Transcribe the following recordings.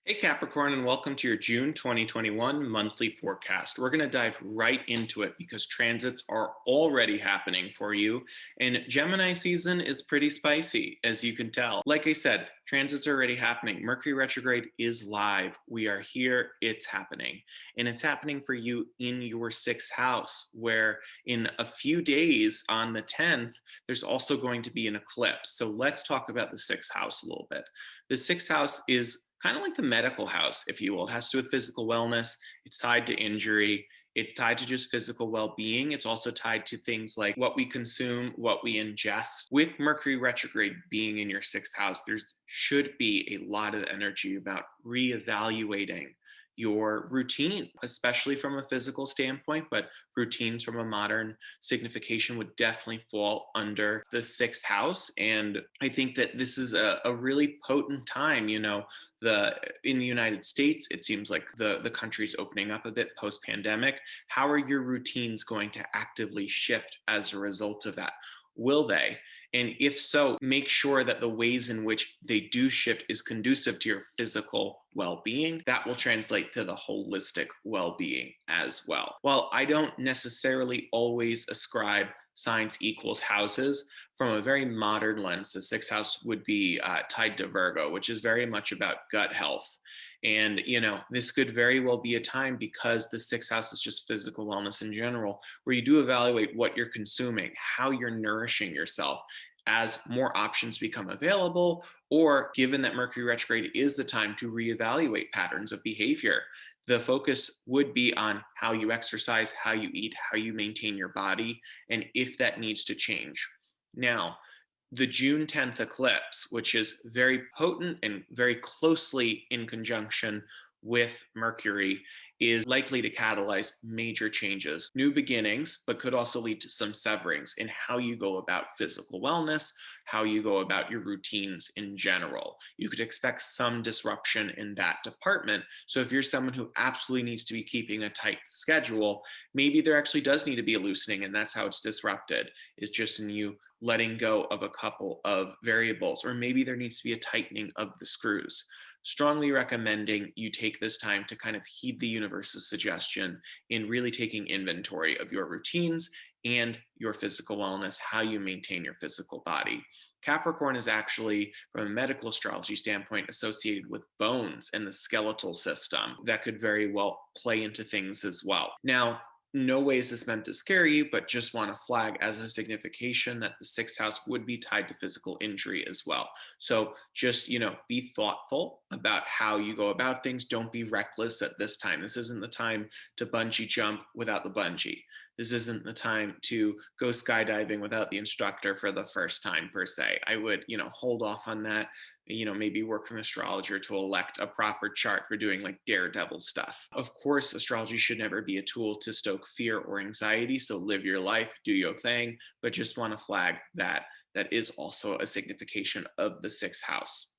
Hey Capricorn, and welcome to your June 2021 monthly forecast. We're going to dive right into it because transits are already happening for you, and Gemini season is pretty spicy, as you can tell. Like I said, transits are already happening. Mercury retrograde is live. We are here, it's happening. And it's happening for you in your sixth house, where in a few days on the 10th, there's also going to be an eclipse. So let's talk about the sixth house a little bit. The sixth house is kind of like the medical house, if you will. It has to do with physical wellness. It's tied to injury. It's tied to just physical well-being. It's also tied to things like what we consume, what we ingest. With Mercury retrograde being in your sixth house, there should be a lot of energy about reevaluating your routine, especially from a physical standpoint, but routines from a modern signification would definitely fall under the sixth house. And I think that this is a really potent time. In the United States, it seems like the country's opening up a bit post-pandemic. How are your routines going to actively shift as a result of that? Will they? And if so, make sure that the ways in which they do shift is conducive to your physical well-being. That will translate to the holistic well-being as well. While I don't necessarily always ascribe signs equals houses, from a very modern lens, the sixth house would be tied to Virgo, which is very much about gut health. And, this could very well be a time, because the sixth house is just physical wellness in general, where you do evaluate what you're consuming, how you're nourishing yourself as more options become available, or given that Mercury retrograde is the time to reevaluate patterns of behavior. The focus would be on how you exercise, how you eat, how you maintain your body, and if that needs to change. Now, the June 10th eclipse, which is very potent and very closely in conjunction with Mercury, is likely to catalyze major changes, new beginnings, but could also lead to some severings in how you go about physical wellness, how you go about your routines in general. You could expect some disruption in that department. So if you're someone who absolutely needs to be keeping a tight schedule, maybe there actually does need to be a loosening, and that's how it's disrupted, is just in you letting go of a couple of variables, or maybe there needs to be a tightening of the screws. Strongly recommending you take this time to kind of heed the universe's suggestion in really taking inventory of your routines and your physical wellness, how you maintain your physical body. Capricorn is actually, from a medical astrology standpoint, associated with bones and the skeletal system. That could very well play into things as well. Now, no way is this meant to scare you, but just want to flag as a signification that the sixth house would be tied to physical injury as well. So just, be thoughtful about how you go about things. Don't be reckless at this time. This isn't the time to bungee jump without the bungee. This isn't the time to go skydiving without the instructor for the first time, per se. I would, hold off on that. Maybe work with an astrologer to elect a proper chart for doing like daredevil stuff. Of course, astrology should never be a tool to stoke fear or anxiety. So live your life, do your thing, but just want to flag that that is also a signification of the sixth house.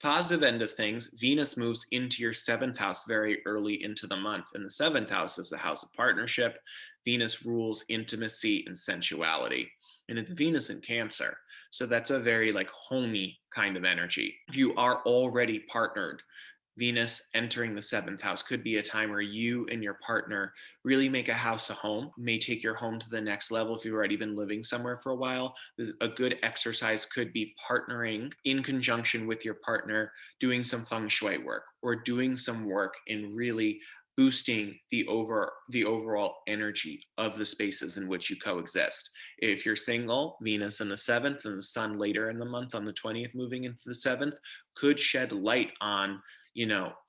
Positive end of things, Venus moves into your seventh house very early into the month. And the seventh house is the house of partnership. Venus rules intimacy and sensuality. And it's Venus in Cancer. So that's a very like homey kind of energy. If you are already partnered, Venus entering the seventh house could be a time where you and your partner really make a house a home, may take your home to the next level if you've already been living somewhere for a while. A good exercise could be partnering in conjunction with your partner, doing some feng shui work or doing some work in really boosting the overall energy of the spaces in which you coexist. If you're single, Venus in the seventh and the sun later in the month on the 20th moving into the seventh could shed light on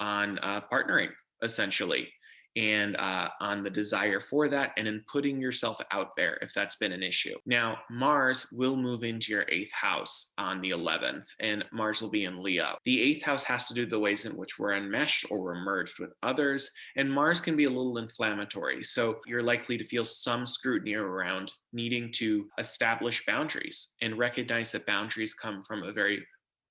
partnering, essentially, and on the desire for that, and in putting yourself out there if that's been an issue. Now, Mars will move into your eighth house on the 11th, and Mars will be in Leo. The eighth house has to do with the ways in which we're enmeshed or we're merged with others, and Mars can be a little inflammatory. So you're likely to feel some scrutiny around needing to establish boundaries and recognize that boundaries come from a very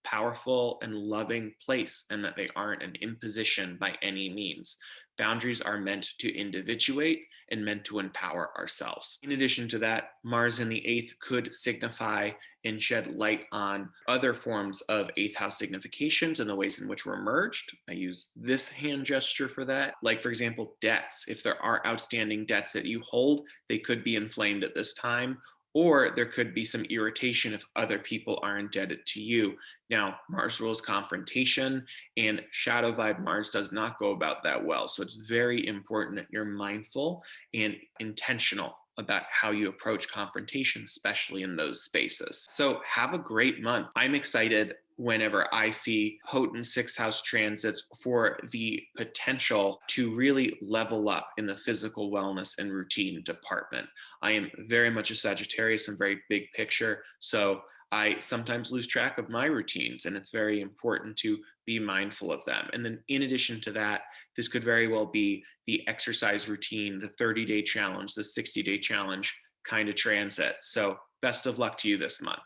powerful and loving place and that they aren't an imposition by any means. Boundaries are meant to individuate and meant to empower ourselves. In addition to that, Mars in the eighth could signify and shed light on other forms of eighth house significations and the ways in which we're merged. I use this hand gesture for that. Like, for example, debts. If there are outstanding debts that you hold, they could be inflamed at this time, or there could be some irritation if other people are indebted to you. Now, Mars rules confrontation, and shadow vibe Mars does not go about that well. So it's very important that you're mindful and intentional about how you approach confrontation, especially in those spaces. So have a great month. I'm excited whenever I see potent sixth house transits for the potential to really level up in the physical wellness and routine department. I am very much a Sagittarius and very big picture. So I sometimes lose track of my routines, and it's very important to be mindful of them. And then, in addition to that, this could very well be the exercise routine, the 30-day challenge, the 60-day challenge kind of transit. So, best of luck to you this month.